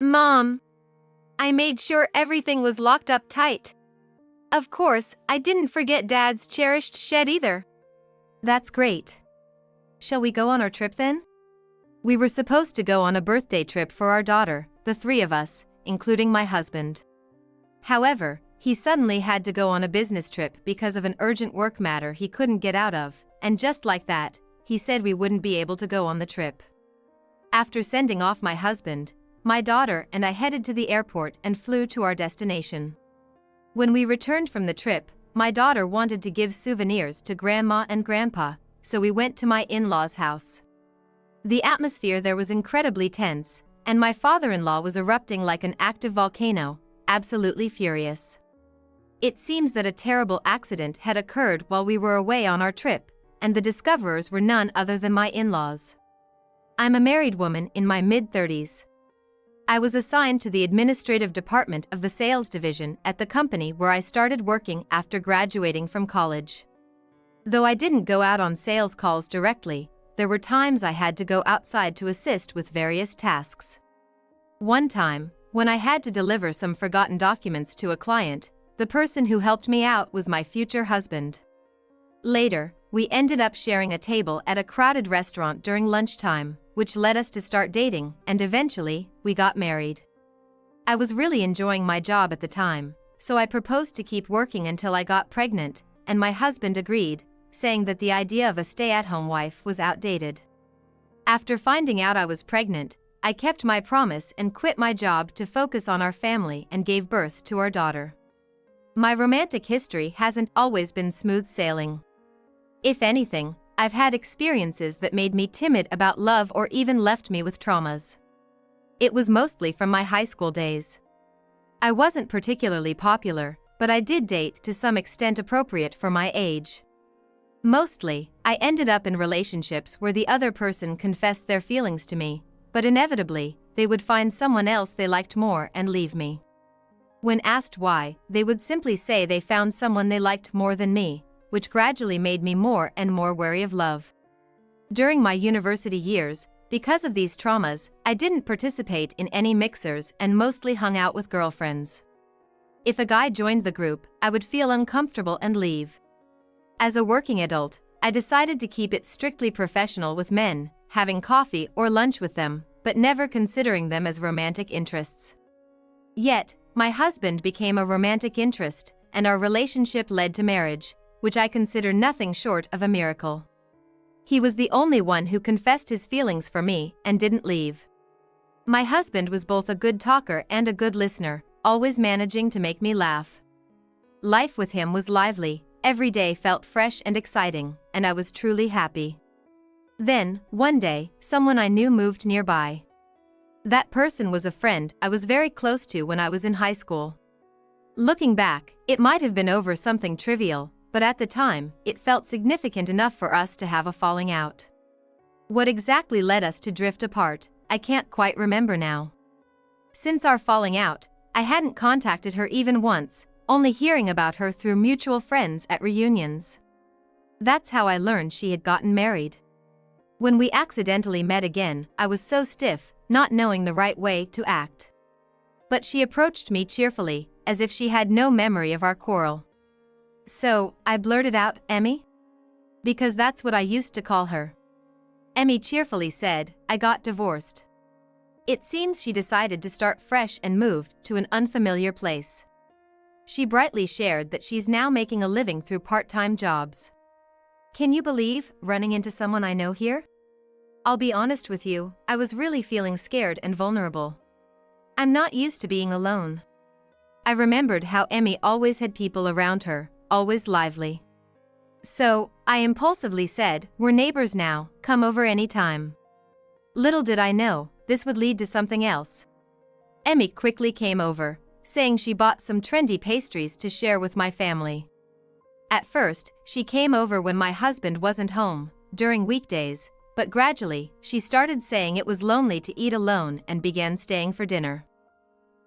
Mom, I made sure everything was locked up tight. Of course, I didn't forget Dad's cherished shed either. That's great. Shall we go on our trip then? We were supposed to go on a birthday trip for our daughter, the three of us, including my husband. However, he suddenly had to go on a business trip because of an urgent work matter he couldn't get out of, and just like that, he said we wouldn't be able to go on the trip. After sending off my husband, my daughter and I headed to the airport and flew to our destination. When we returned from the trip, my daughter wanted to give souvenirs to Grandma and Grandpa, so we went to my in-laws' house. The atmosphere there was incredibly tense, and my father-in-law was erupting like an active volcano, absolutely furious. It seems that a terrible accident had occurred while we were away on our trip, and the discoverers were none other than my in-laws. I'm a married woman in my mid-30s. I was assigned to the administrative department of the sales division at the company where I started working after graduating from college. Though I didn't go out on sales calls directly, there were times I had to go outside to assist with various tasks. One time, when I had to deliver some forgotten documents to a client, the person who helped me out was my future husband. Later, we ended up sharing a table at a crowded restaurant during lunchtime, which led us to start dating, and eventually, we got married. I was really enjoying my job at the time, so I proposed to keep working until I got pregnant, and my husband agreed, saying that the idea of a stay-at-home wife was outdated. After finding out I was pregnant, I kept my promise and quit my job to focus on our family and gave birth to our daughter. My romantic history hasn't always been smooth sailing. If anything, I've had experiences that made me timid about love or even left me with traumas. It was mostly from my high school days. I wasn't particularly popular, but I did date to some extent appropriate for my age. Mostly, I ended up in relationships where the other person confessed their feelings to me, but inevitably, they would find someone else they liked more and leave me. When asked why, they would simply say they found someone they liked more than me, which gradually made me more and more wary of love. During my university years, because of these traumas, I didn't participate in any mixers and mostly hung out with girlfriends. If a guy joined the group, I would feel uncomfortable and leave. As a working adult, I decided to keep it strictly professional with men, having coffee or lunch with them, but never considering them as romantic interests. Yet, my husband became a romantic interest, and our relationship led to marriage, which I consider nothing short of a miracle. He was the only one who confessed his feelings for me and didn't leave. My husband was both a good talker and a good listener, always managing to make me laugh. Life with him was lively, every day felt fresh and exciting, and I was truly happy. Then, one day, someone I knew moved nearby. That person was a friend I was very close to when I was in high school. Looking back, it might have been over something trivial, but at the time, it felt significant enough for us to have a falling out. What exactly led us to drift apart, I can't quite remember now. Since our falling out, I hadn't contacted her even once, only hearing about her through mutual friends at reunions. That's how I learned she had gotten married. When we accidentally met again, I was so stiff, not knowing the right way to act. But she approached me cheerfully, as if she had no memory of our quarrel. So, I blurted out, "Emmy?" Because that's what I used to call her. Emmy cheerfully said, "I got divorced." It seems she decided to start fresh and moved to an unfamiliar place. She brightly shared that she's now making a living through part-time jobs. Can you believe running into someone I know here? I'll be honest with you, I was really feeling scared and vulnerable. I'm not used to being alone. I remembered how Emmy always had people around her, always lively. So, I impulsively said, "We're neighbors now, come over anytime." Little did I know, this would lead to something else. Emmy quickly came over, saying she bought some trendy pastries to share with my family. At first, she came over when my husband wasn't home, during weekdays, but gradually, she started saying it was lonely to eat alone and began staying for dinner.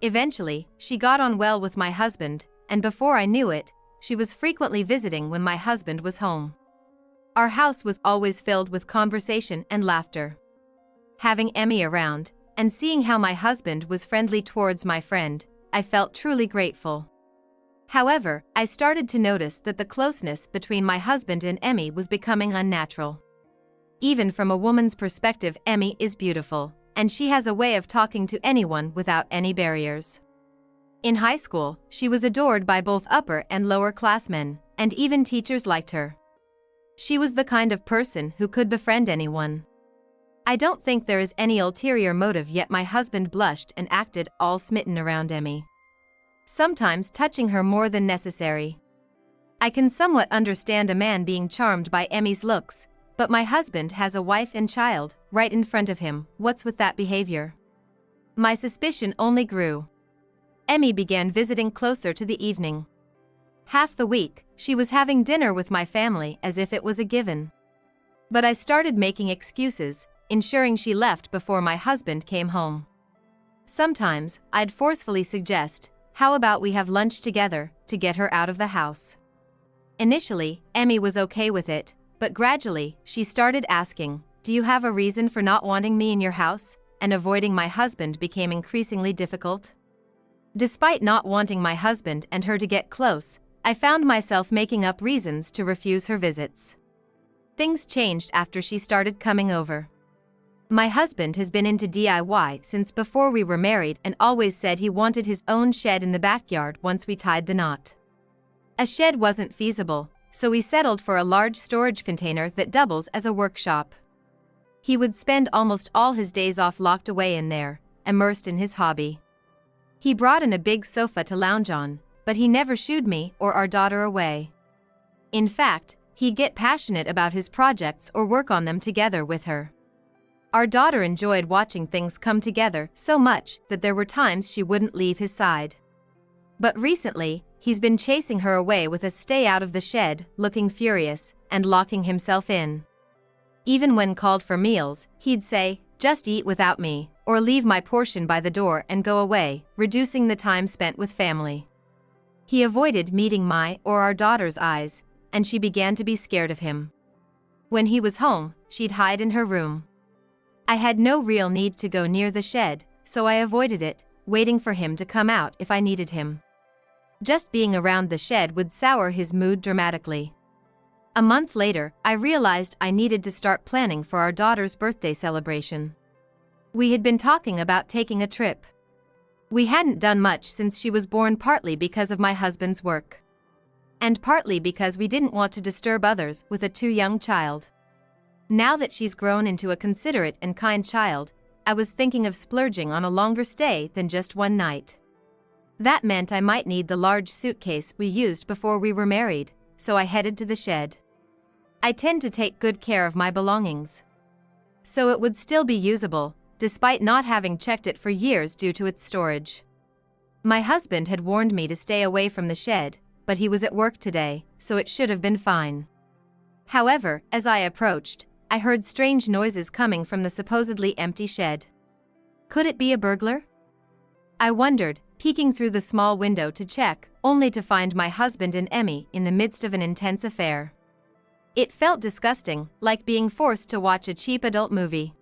Eventually, she got on well with my husband, and before I knew it, she was frequently visiting when my husband was home. Our house was always filled with conversation and laughter. Having Emmy around, and seeing how my husband was friendly towards my friend, I felt truly grateful. However, I started to notice that the closeness between my husband and Emmy was becoming unnatural. Even from a woman's perspective, Emmy is beautiful, and she has a way of talking to anyone without any barriers. In high school, she was adored by both upper and lower class men, and even teachers liked her. She was the kind of person who could befriend anyone. I don't think there is any ulterior motive, yet my husband blushed and acted all smitten around Emmy, sometimes touching her more than necessary. I can somewhat understand a man being charmed by Emmy's looks, but my husband has a wife and child right in front of him. What's with that behavior? My suspicion only grew. Emmy began visiting closer to the evening. Half the week, she was having dinner with my family as if it was a given. But I started making excuses, ensuring she left before my husband came home. Sometimes, I'd forcefully suggest, "How about we have lunch together," to get her out of the house. Initially, Emmy was okay with it, but gradually, she started asking, "Do you have a reason for not wanting me in your house?" And avoiding my husband became increasingly difficult. Despite not wanting my husband and her to get close, I found myself making up reasons to refuse her visits. Things changed after she started coming over. My husband has been into DIY since before we were married and always said he wanted his own shed in the backyard once we tied the knot. A shed wasn't feasible, so we settled for a large storage container that doubles as a workshop. He would spend almost all his days off locked away in there, immersed in his hobby. He brought in a big sofa to lounge on, but he never shooed me or our daughter away. In fact, he'd get passionate about his projects or work on them together with her. Our daughter enjoyed watching things come together so much that there were times she wouldn't leave his side. But recently, he's been chasing her away with a "stay out of the shed," looking furious, and locking himself in. Even when called for meals, he'd say, "Just eat without me," or leave my portion by the door and go away, reducing the time spent with family. He avoided meeting my or our daughter's eyes, and she began to be scared of him. When he was home, she'd hide in her room. I had no real need to go near the shed, so I avoided it, waiting for him to come out if I needed him. Just being around the shed would sour his mood dramatically. A month later, I realized I needed to start planning for our daughter's birthday celebration. We had been talking about taking a trip. We hadn't done much since she was born, partly because of my husband's work, and partly because we didn't want to disturb others with a too young child. Now that she's grown into a considerate and kind child, I was thinking of splurging on a longer stay than just one night. That meant I might need the large suitcase we used before we were married, so I headed to the shed. I tend to take good care of my belongings, so it would still be usable, despite not having checked it for years due to its storage. My husband had warned me to stay away from the shed, but he was at work today, so it should have been fine. However, as I approached, I heard strange noises coming from the supposedly empty shed. Could it be a burglar? I wondered, peeking through the small window to check, only to find my husband and Emmy in the midst of an intense affair. It felt disgusting, like being forced to watch a cheap adult movie.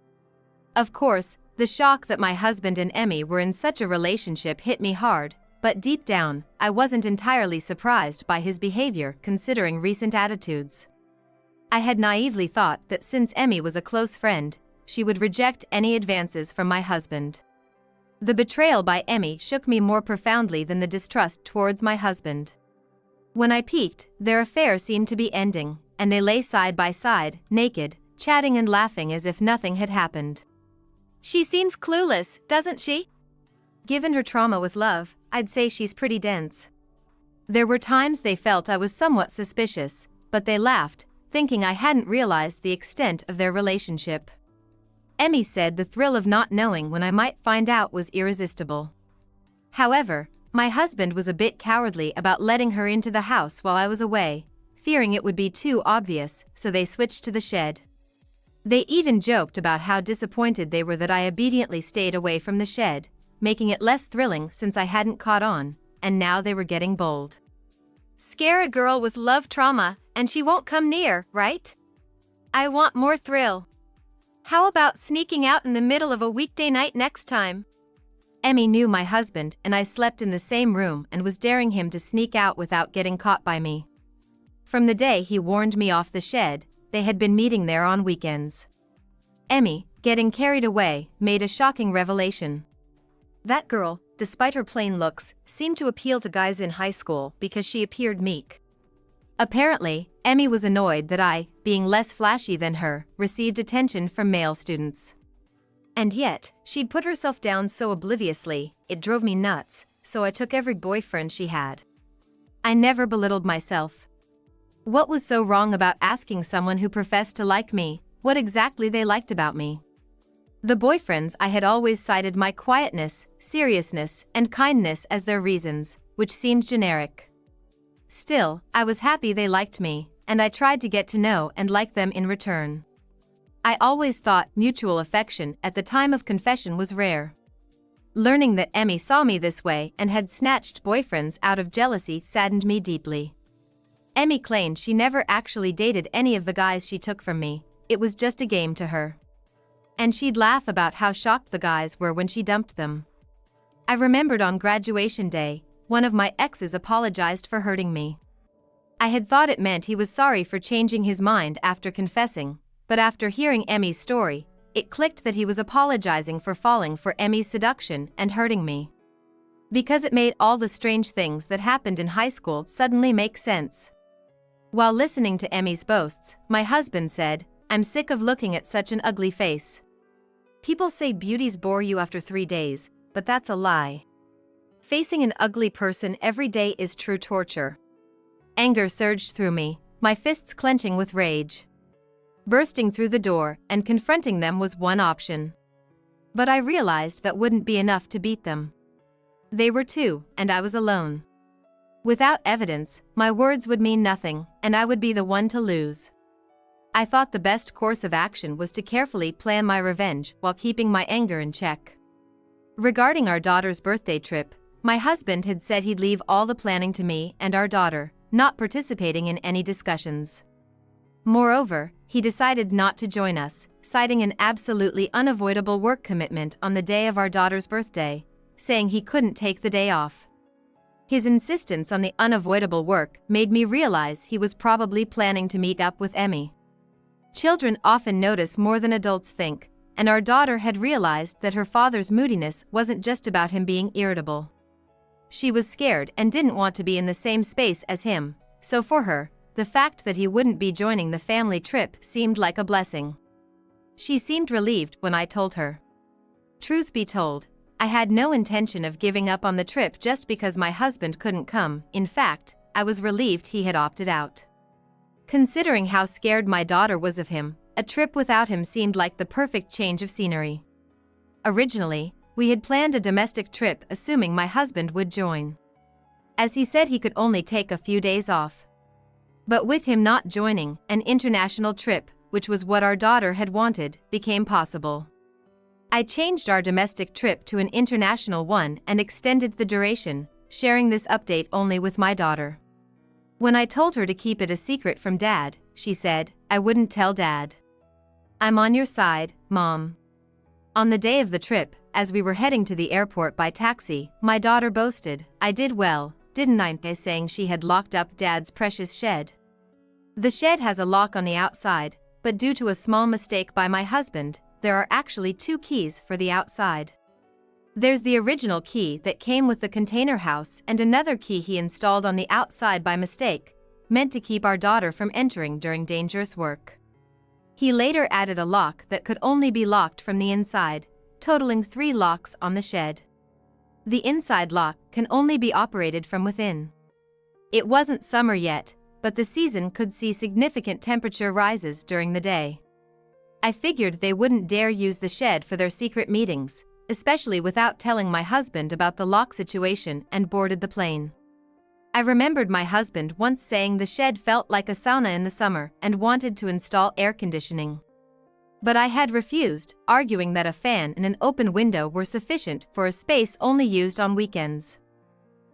Of course, the shock that my husband and Emmy were in such a relationship hit me hard, but deep down, I wasn't entirely surprised by his behavior considering recent attitudes. I had naively thought that since Emmy was a close friend, she would reject any advances from my husband. The betrayal by Emmy shook me more profoundly than the distrust towards my husband. When I peeked, their affair seemed to be ending, and they lay side by side, naked, chatting and laughing as if nothing had happened. She seems clueless, doesn't she? Given her trauma with love, I'd say she's pretty dense. There were times they felt I was somewhat suspicious, but they laughed, thinking I hadn't realized the extent of their relationship. Emmy said the thrill of not knowing when I might find out was irresistible. However, my husband was a bit cowardly about letting her into the house while I was away, fearing it would be too obvious, so they switched to the shed. They even joked about how disappointed they were that I obediently stayed away from the shed, making it less thrilling since I hadn't caught on, and now they were getting bold. Scare a girl with love trauma, and she won't come near, right? I want more thrill. How about sneaking out in the middle of a weekday night next time? Emmy knew my husband and I slept in the same room and was daring him to sneak out without getting caught by me. From the day he warned me off the shed, they had been meeting there on weekends. Emmy, getting carried away, made a shocking revelation. That girl, despite her plain looks, seemed to appeal to guys in high school because she appeared meek. Apparently, Emmy was annoyed that I, being less flashy than her, received attention from male students. And yet, she'd put herself down so obliviously, it drove me nuts, so I took every boyfriend she had. I never belittled myself. What was so wrong about asking someone who professed to like me what exactly they liked about me? The boyfriends I had always cited my quietness, seriousness, and kindness as their reasons, which seemed generic. Still, I was happy they liked me, and I tried to get to know and like them in return. I always thought mutual affection at the time of confession was rare. Learning that Emmy saw me this way and had snatched boyfriends out of jealousy saddened me deeply. Emmy claimed she never actually dated any of the guys she took from me, it was just a game to her. And she'd laugh about how shocked the guys were when she dumped them. I remembered on graduation day, one of my exes apologized for hurting me. I had thought it meant he was sorry for changing his mind after confessing, but after hearing Emmy's story, it clicked that he was apologizing for falling for Emmy's seduction and hurting me. Because it made all the strange things that happened in high school suddenly make sense. While listening to Emmy's boasts, my husband said, "I'm sick of looking at such an ugly face. People say beauties bore you after 3 days, but that's a lie. Facing an ugly person every day is true torture." Anger surged through me, my fists clenching with rage. Bursting through the door and confronting them was one option. But I realized that wouldn't be enough to beat them. They were two, and I was alone. Without evidence, my words would mean nothing, and I would be the one to lose. I thought the best course of action was to carefully plan my revenge while keeping my anger in check. Regarding our daughter's birthday trip, my husband had said he'd leave all the planning to me and our daughter, not participating in any discussions. Moreover, he decided not to join us, citing an absolutely unavoidable work commitment on the day of our daughter's birthday, saying he couldn't take the day off. His insistence on the unavoidable work made me realize he was probably planning to meet up with Emmy. Children often notice more than adults think, and our daughter had realized that her father's moodiness wasn't just about him being irritable. She was scared and didn't want to be in the same space as him, so for her, the fact that he wouldn't be joining the family trip seemed like a blessing. She seemed relieved when I told her. Truth be told, I had no intention of giving up on the trip just because my husband couldn't come. In fact, I was relieved he had opted out. Considering how scared my daughter was of him, a trip without him seemed like the perfect change of scenery. Originally, we had planned a domestic trip assuming my husband would join, as he said he could only take a few days off. But with him not joining, an international trip, which was what our daughter had wanted, became possible. I changed our domestic trip to an international one and extended the duration, sharing this update only with my daughter. When I told her to keep it a secret from Dad, she said, "I wouldn't tell Dad." "I'm on your side, Mom." On the day of the trip, as we were heading to the airport by taxi, my daughter boasted, "I did well, didn't I?" saying she had locked up Dad's precious shed. The shed has a lock on the outside, but due to a small mistake by my husband, there are actually 2 keys for the outside. There's the original key that came with the container house and another key he installed on the outside by mistake, meant to keep our daughter from entering during dangerous work. He later added a lock that could only be locked from the inside, totaling 3 locks on the shed. The inside lock can only be operated from within. It wasn't summer yet, but the season could see significant temperature rises during the day. I figured they wouldn't dare use the shed for their secret meetings, especially without telling my husband about the lock situation, and boarded the plane. I remembered my husband once saying the shed felt like a sauna in the summer and wanted to install air conditioning. But I had refused, arguing that a fan and an open window were sufficient for a space only used on weekends.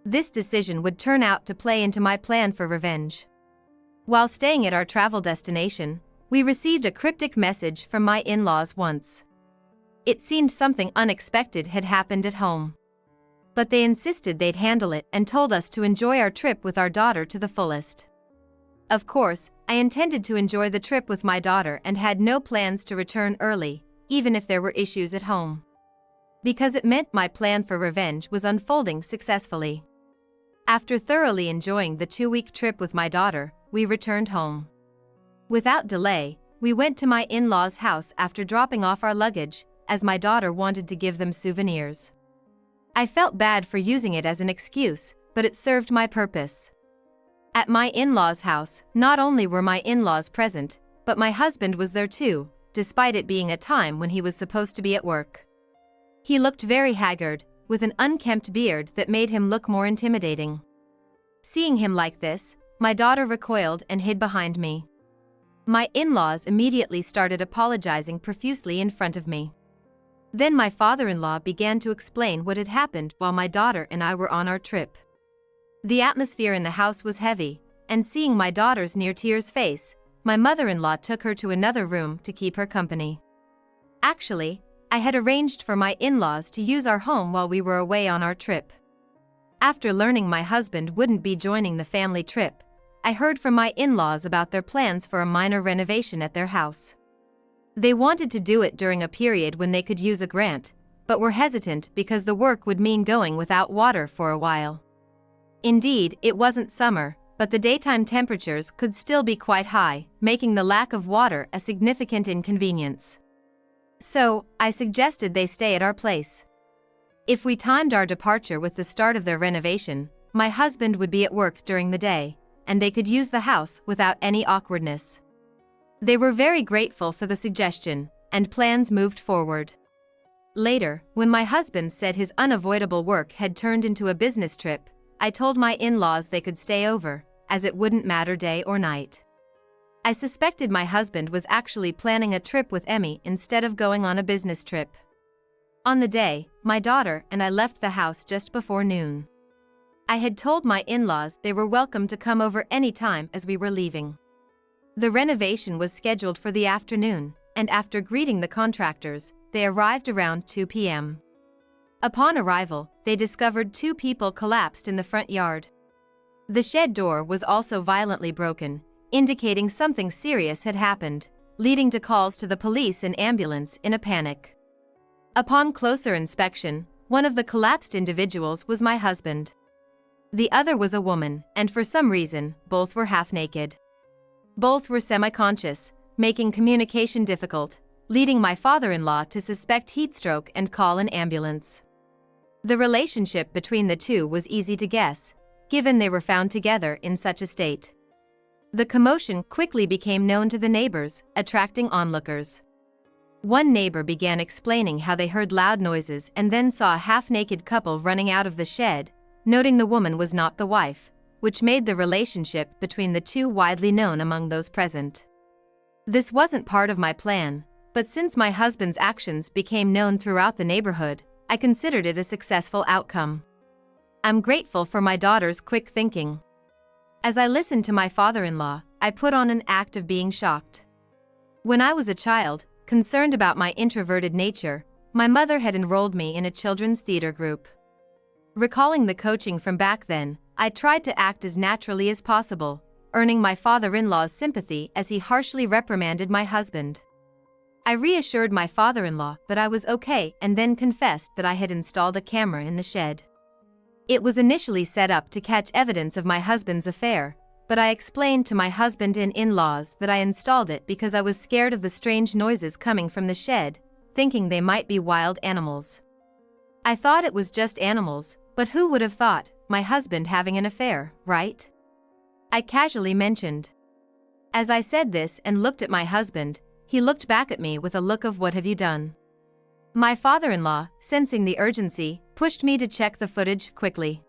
This decision would turn out to play into my plan for revenge. While staying at our travel destination, We received a cryptic message from my in-laws once. It seemed something unexpected had happened at home. But they insisted they'd handle it and told us to enjoy our trip with our daughter to the fullest. Of course, I intended to enjoy the trip with my daughter and had no plans to return early, even if there were issues at home. Because it meant my plan for revenge was unfolding successfully. After thoroughly enjoying the 2-week trip with my daughter, we returned home. Without delay, we went to my in-laws' house after dropping off our luggage, as my daughter wanted to give them souvenirs. I felt bad for using it as an excuse, but it served my purpose. At my in-laws' house, not only were my in-laws present, but my husband was there too, despite it being a time when he was supposed to be at work. He looked very haggard, with an unkempt beard that made him look more intimidating. Seeing him like this, my daughter recoiled and hid behind me. My in-laws immediately started apologizing profusely in front of me. Then my father-in-law began to explain what had happened while my daughter and I were on our trip. The atmosphere in the house was heavy, and seeing my daughter's near tears face, my mother-in-law took her to another room to keep her company. Actually, I had arranged for my in-laws to use our home while we were away on our trip. After learning my husband wouldn't be joining the family trip, I heard from my in-laws about their plans for a minor renovation at their house. They wanted to do it during a period when they could use a grant, but were hesitant because the work would mean going without water for a while. Indeed, it wasn't summer, but the daytime temperatures could still be quite high, making the lack of water a significant inconvenience. So, I suggested they stay at our place. If we timed our departure with the start of their renovation, my husband would be at work during the day, and they could use the house without any awkwardness. They were very grateful for the suggestion, and plans moved forward. Later, when my husband said his unavoidable work had turned into a business trip, I told my in-laws they could stay over, as it wouldn't matter day or night. I suspected my husband was actually planning a trip with Emmy instead of going on a business trip. On the day, my daughter and I left the house just before noon. I had told my in-laws they were welcome to come over any time as we were leaving. The renovation was scheduled for the afternoon, and after greeting the contractors, they arrived around 2 p.m. Upon arrival, they discovered 2 people collapsed in the front yard. The shed door was also violently broken, indicating something serious had happened, leading to calls to the police and ambulance in a panic. Upon closer inspection, one of the collapsed individuals was my husband. The other was a woman, and for some reason, both were half naked. Both were semi-conscious, making communication difficult, leading my father-in-law to suspect heatstroke and call an ambulance. The relationship between the two was easy to guess, given they were found together in such a state. The commotion quickly became known to the neighbors, attracting onlookers. One neighbor began explaining how they heard loud noises and then saw a half-naked couple running out of the shed, noting the woman was not the wife, which made the relationship between the two widely known among those present. This wasn't part of my plan, but since my husband's actions became known throughout the neighborhood, I considered it a successful outcome. I'm grateful for my daughter's quick thinking. As I listened to my father-in-law, I put on an act of being shocked. When I was a child, concerned about my introverted nature, my mother had enrolled me in a children's theater group. Recalling the coaching from back then, I tried to act as naturally as possible, earning my father-in-law's sympathy as he harshly reprimanded my husband. I reassured my father-in-law that I was okay and then confessed that I had installed a camera in the shed. It was initially set up to catch evidence of my husband's affair, but I explained to my husband and in-laws that I installed it because I was scared of the strange noises coming from the shed, thinking they might be wild animals. I thought it was just animals, but who would have thought, my husband having an affair, right? I casually mentioned. As I said this and looked at my husband, he looked back at me with a look of "What have you done?" My father-in-law, sensing the urgency, pushed me to check the footage quickly.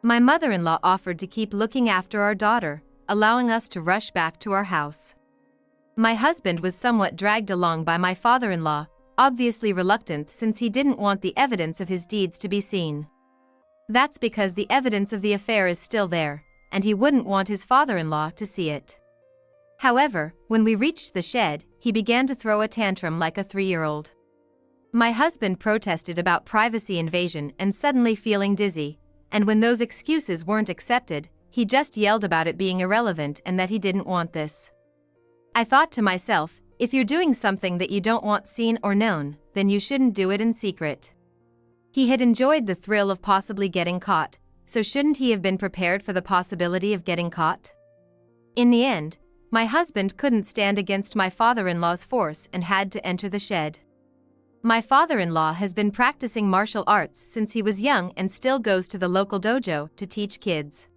My mother-in-law offered to keep looking after our daughter, allowing us to rush back to our house. My husband was somewhat dragged along by my father-in-law, obviously reluctant since he didn't want the evidence of his deeds to be seen. That's because the evidence of the affair is still there, and he wouldn't want his father-in-law to see it. However, when we reached the shed, he began to throw a tantrum like a 3-year-old. My husband protested about privacy invasion and suddenly feeling dizzy, and when those excuses weren't accepted, he just yelled about it being irrelevant and that he didn't want this. I thought to myself, if you're doing something that you don't want seen or known, then you shouldn't do it in secret. He had enjoyed the thrill of possibly getting caught, so shouldn't he have been prepared for the possibility of getting caught? In the end, my husband couldn't stand against my father-in-law's force and had to enter the shed. My father-in-law has been practicing martial arts since he was young and still goes to the local dojo to teach kids.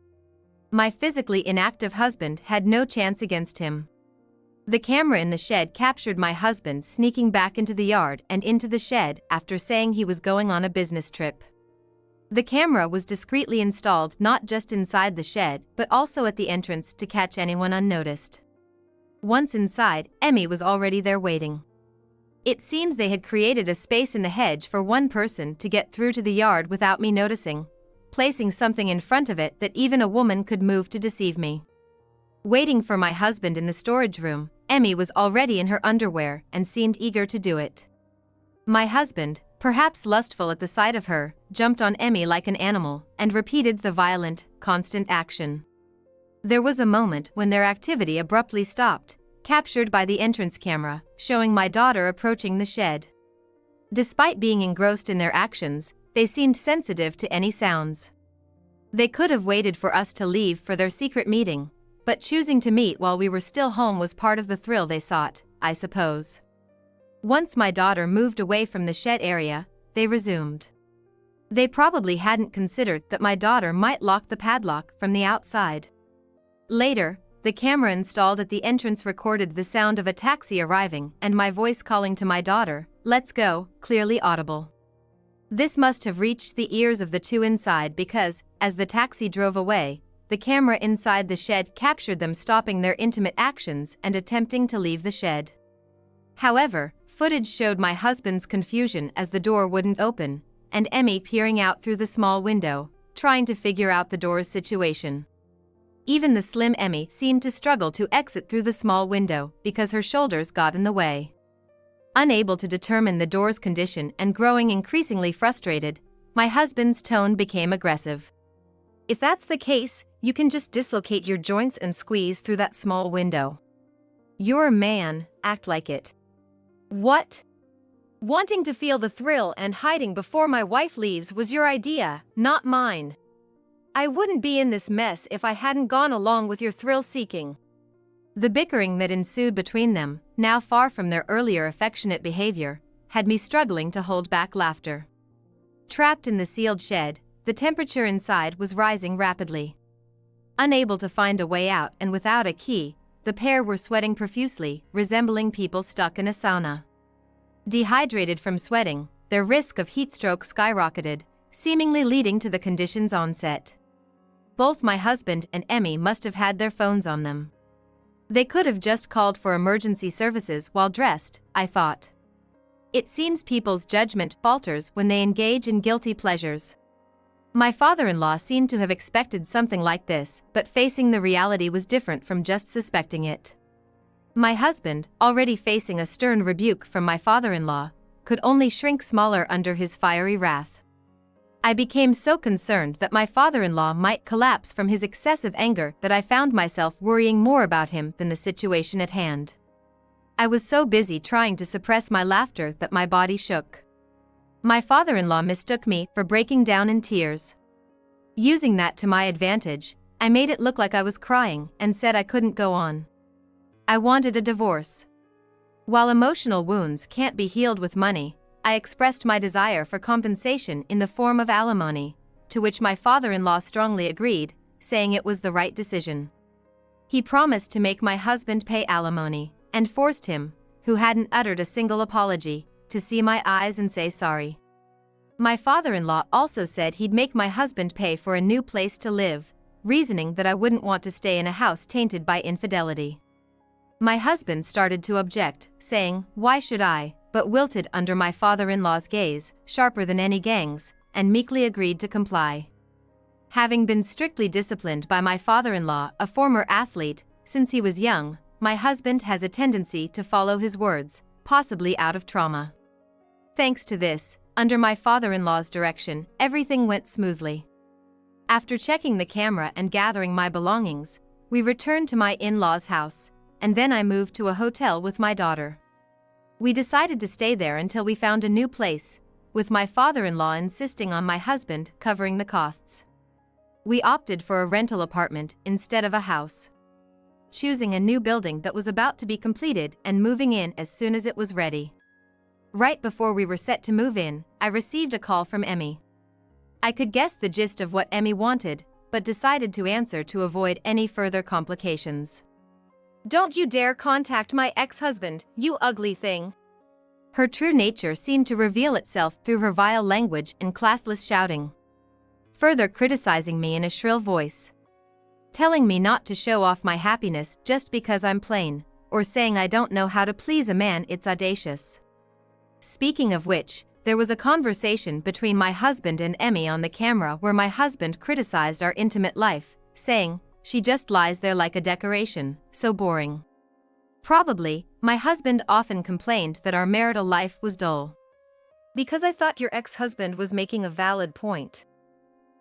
My physically inactive husband had no chance against him. The camera in the shed captured my husband sneaking back into the yard and into the shed after saying he was going on a business trip. The camera was discreetly installed not just inside the shed but also at the entrance to catch anyone unnoticed. Once inside, Emmy was already there waiting. It seems they had created a space in the hedge for one person to get through to the yard without me noticing, placing something in front of it that even a woman could move to deceive me. Waiting for my husband in the storage room, Emmy was already in her underwear and seemed eager to do it. My husband, perhaps lustful at the sight of her, jumped on Emmy like an animal and repeated the violent, constant action. There was a moment when their activity abruptly stopped, captured by the entrance camera, showing my daughter approaching the shed. Despite being engrossed in their actions, they seemed sensitive to any sounds. They could have waited for us to leave for their secret meeting, but choosing to meet while we were still home was part of the thrill they sought, I suppose. Once my daughter moved away from the shed area, they resumed. They probably hadn't considered that my daughter might lock the padlock from the outside. Later, the camera installed at the entrance recorded the sound of a taxi arriving and my voice calling to my daughter, "Let's go," clearly audible. This must have reached the ears of the two inside because, as the taxi drove away, the camera inside the shed captured them stopping their intimate actions and attempting to leave the shed. However, footage showed my husband's confusion as the door wouldn't open, and Emmy peering out through the small window, trying to figure out the door's situation. Even the slim Emmy seemed to struggle to exit through the small window because her shoulders got in the way. Unable to determine the door's condition and growing increasingly frustrated, my husband's tone became aggressive. "If that's the case, you can just dislocate your joints and squeeze through that small window. You're a man, act like it." "What? Wanting to feel the thrill and hiding before my wife leaves was your idea, not mine. I wouldn't be in this mess if I hadn't gone along with your thrill-seeking." The bickering that ensued between them, now far from their earlier affectionate behavior, had me struggling to hold back laughter. Trapped in the sealed shed, the temperature inside was rising rapidly. Unable to find a way out and without a key, the pair were sweating profusely, resembling people stuck in a sauna. Dehydrated from sweating, their risk of heatstroke skyrocketed, seemingly leading to the condition's onset. Both my husband and Emmy must have had their phones on them. They could have just called for emergency services while dressed, I thought. It seems people's judgment falters when they engage in guilty pleasures. My father-in-law seemed to have expected something like this, but facing the reality was different from just suspecting it. My husband, already facing a stern rebuke from my father-in-law, could only shrink smaller under his fiery wrath. I became so concerned that my father-in-law might collapse from his excessive anger that I found myself worrying more about him than the situation at hand. I was so busy trying to suppress my laughter that my body shook. My father-in-law mistook me for breaking down in tears. Using that to my advantage, I made it look like I was crying and said I couldn't go on. I wanted a divorce. While emotional wounds can't be healed with money, I expressed my desire for compensation in the form of alimony, to which my father-in-law strongly agreed, saying it was the right decision. He promised to make my husband pay alimony, and forced him, who hadn't uttered a single apology, to see my eyes and say sorry. My father-in-law also said he'd make my husband pay for a new place to live, reasoning that I wouldn't want to stay in a house tainted by infidelity. My husband started to object, saying, "Why should I?" but wilted under my father-in-law's gaze, sharper than any gang's, and meekly agreed to comply. Having been strictly disciplined by my father-in-law, a former athlete, since he was young, my husband has a tendency to follow his words, possibly out of trauma. Thanks to this, under my father-in-law's direction, everything went smoothly. After checking the camera and gathering my belongings, we returned to my in-laws' house, and then I moved to a hotel with my daughter. We decided to stay there until we found a new place, with my father-in-law insisting on my husband covering the costs. We opted for a rental apartment instead of a house, choosing a new building that was about to be completed and moving in as soon as it was ready. Right before we were set to move in, I received a call from Emmy. I could guess the gist of what Emmy wanted, but decided to answer to avoid any further complications. Don't you dare contact my ex-husband, you ugly thing. Her true nature seemed to reveal itself through her vile language and classless shouting, further criticizing me in a shrill voice, telling me not to show off my happiness just because I'm plain, or saying I don't know how to please a man. It's audacious. Speaking of which, there was a conversation between my husband and Emmy on the camera where my husband criticized our intimate life, saying, "She just lies there like a decoration, so boring." Probably, my husband often complained that our marital life was dull. Because I thought your ex-husband was making a valid point.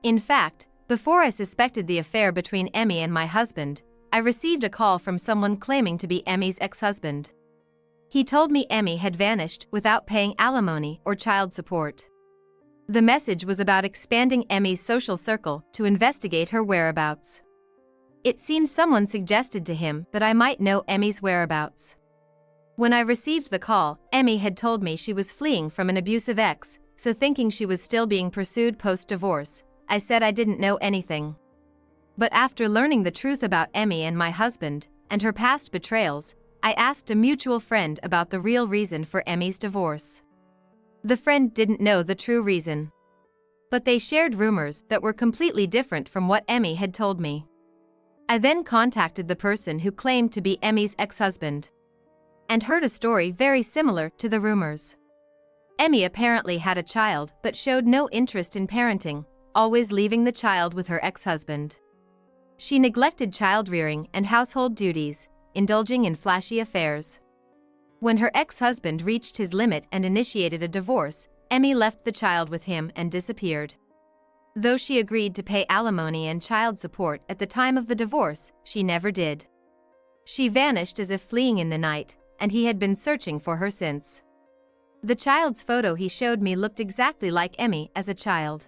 In fact, before I suspected the affair between Emmy and my husband, I received a call from someone claiming to be Emmy's ex-husband. He told me Emmy had vanished without paying alimony or child support. The message was about expanding Emmy's social circle to investigate her whereabouts. It seems someone suggested to him that I might know Emmy's whereabouts. When I received the call, Emmy had told me she was fleeing from an abusive ex, so thinking she was still being pursued post-divorce, I said I didn't know anything. But after learning the truth about Emmy and my husband, and her past betrayals, I asked a mutual friend about the real reason for Emmy's divorce. The friend didn't know the true reason, but they shared rumors that were completely different from what Emmy had told me. I then contacted the person who claimed to be Emmy's ex-husband, and heard a story very similar to the rumors. Emmy apparently had a child but showed no interest in parenting, always leaving the child with her ex-husband. She neglected child-rearing and household duties, indulging in flashy affairs. When her ex-husband reached his limit and initiated a divorce, Emmy left the child with him and disappeared. Though she agreed to pay alimony and child support at the time of the divorce, she never did. She vanished as if fleeing in the night, and he had been searching for her since. The child's photo he showed me looked exactly like Emmy as a child.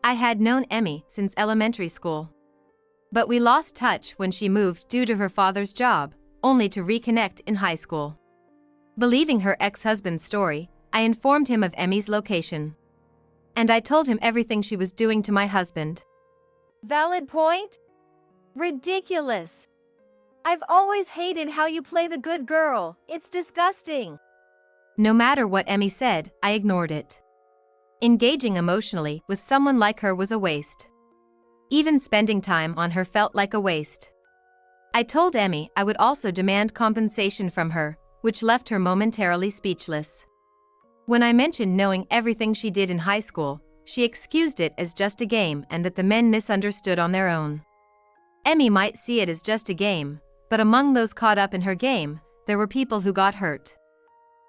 I had known Emmy since elementary school, but we lost touch when she moved due to her father's job, only to reconnect in high school. Believing her ex-husband's story, I informed him of Emmy's location, and I told him everything she was doing to my husband. Valid point? Ridiculous. I've always hated how you play the good girl. It's disgusting. No matter what Emmy said, I ignored it. Engaging emotionally with someone like her was a waste. Even spending time on her felt like a waste. I told Emmy I would also demand compensation from her, which left her momentarily speechless. When I mentioned knowing everything she did in high school, she excused it as just a game and that the men misunderstood on their own. Emmy might see it as just a game, but among those caught up in her game, there were people who got hurt.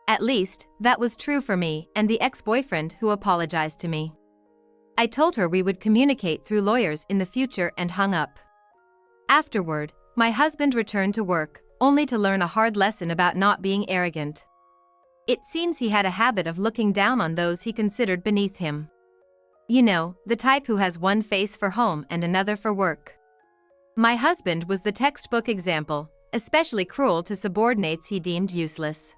At least, that was true for me and the ex-boyfriend who apologized to me. I told her we would communicate through lawyers in the future and hung up. Afterward, my husband returned to work, only to learn a hard lesson about not being arrogant. It seems he had a habit of looking down on those he considered beneath him. You know, the type who has one face for home and another for work. My husband was the textbook example, especially cruel to subordinates he deemed useless.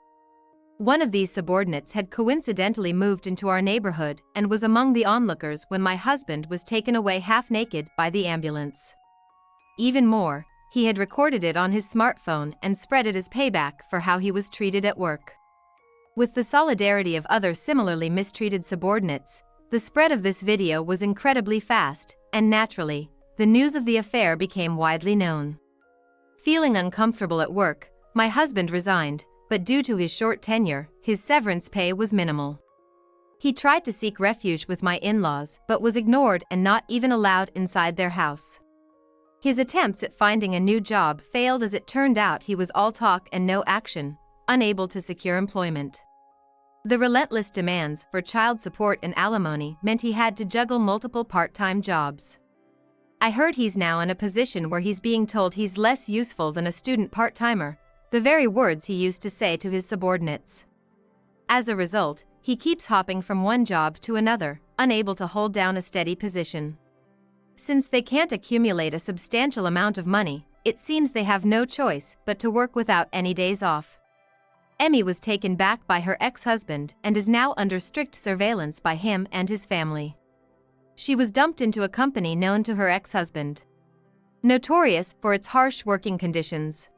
One of these subordinates had coincidentally moved into our neighborhood and was among the onlookers when my husband was taken away half-naked by the ambulance. Even more, he had recorded it on his smartphone and spread it as payback for how he was treated at work. With the solidarity of other similarly mistreated subordinates, the spread of this video was incredibly fast, and naturally, the news of the affair became widely known. Feeling uncomfortable at work, my husband resigned, but due to his short tenure, his severance pay was minimal. He tried to seek refuge with my in-laws but was ignored and not even allowed inside their house. His attempts at finding a new job failed as it turned out he was all talk and no action, unable to secure employment. The relentless demands for child support and alimony meant he had to juggle multiple part-time jobs. I heard he's now in a position where he's being told he's less useful than a student part-timer, the very words he used to say to his subordinates. As a result, he keeps hopping from one job to another, unable to hold down a steady position. Since they can't accumulate a substantial amount of money, it seems they have no choice but to work without any days off. Emmy was taken back by her ex-husband and is now under strict surveillance by him and his family. She was dumped into a company known to her ex-husband, notorious for its harsh working conditions.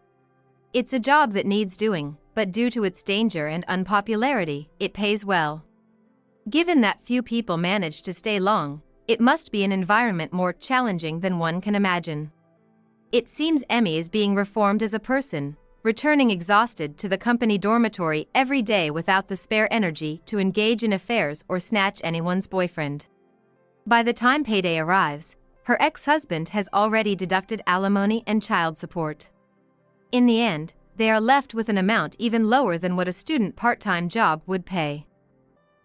It's a job that needs doing, but due to its danger and unpopularity, it pays well. Given that few people manage to stay long, it must be an environment more challenging than one can imagine. It seems Emmy is being reformed as a person, returning exhausted to the company dormitory every day without the spare energy to engage in affairs or snatch anyone's boyfriend. By the time payday arrives, her ex-husband has already deducted alimony and child support. In the end, they are left with an amount even lower than what a student part-time job would pay.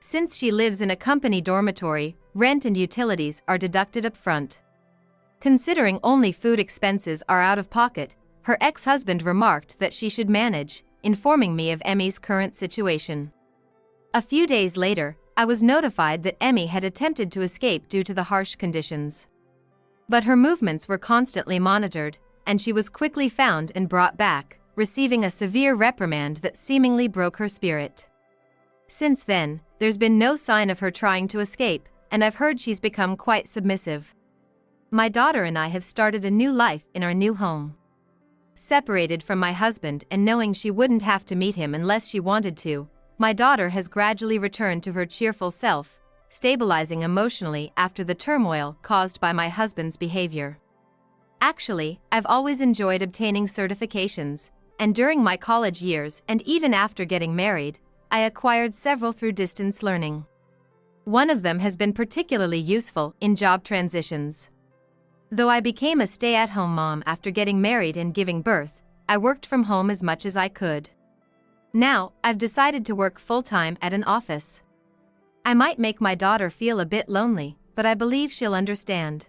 Since she lives in a company dormitory, rent and utilities are deducted up front. Considering only food expenses are out of pocket, her ex-husband remarked that she should manage, informing me of Emmy's current situation. A few days later, I was notified that Emmy had attempted to escape due to the harsh conditions. But her movements were constantly monitored, and she was quickly found and brought back, receiving a severe reprimand that seemingly broke her spirit. Since then, there's been no sign of her trying to escape, and I've heard she's become quite submissive. My daughter and I have started a new life in our new home. Separated from my husband and knowing she wouldn't have to meet him unless she wanted to, my daughter has gradually returned to her cheerful self, stabilizing emotionally after the turmoil caused by my husband's behavior. Actually, I've always enjoyed obtaining certifications, and during my college years and even after getting married, I acquired several through distance learning. One of them has been particularly useful in job transitions. Though I became a stay-at-home mom after getting married and giving birth, I worked from home as much as I could. Now, I've decided to work full-time at an office. I might make my daughter feel a bit lonely, but I believe she'll understand.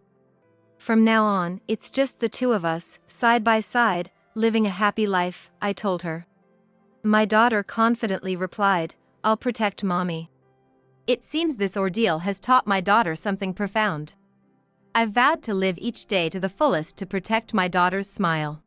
From now on, it's just the two of us, side by side, living a happy life, I told her. My daughter confidently replied, "I'll protect mommy." It seems this ordeal has taught my daughter something profound. I've vowed to live each day to the fullest to protect my daughter's smile.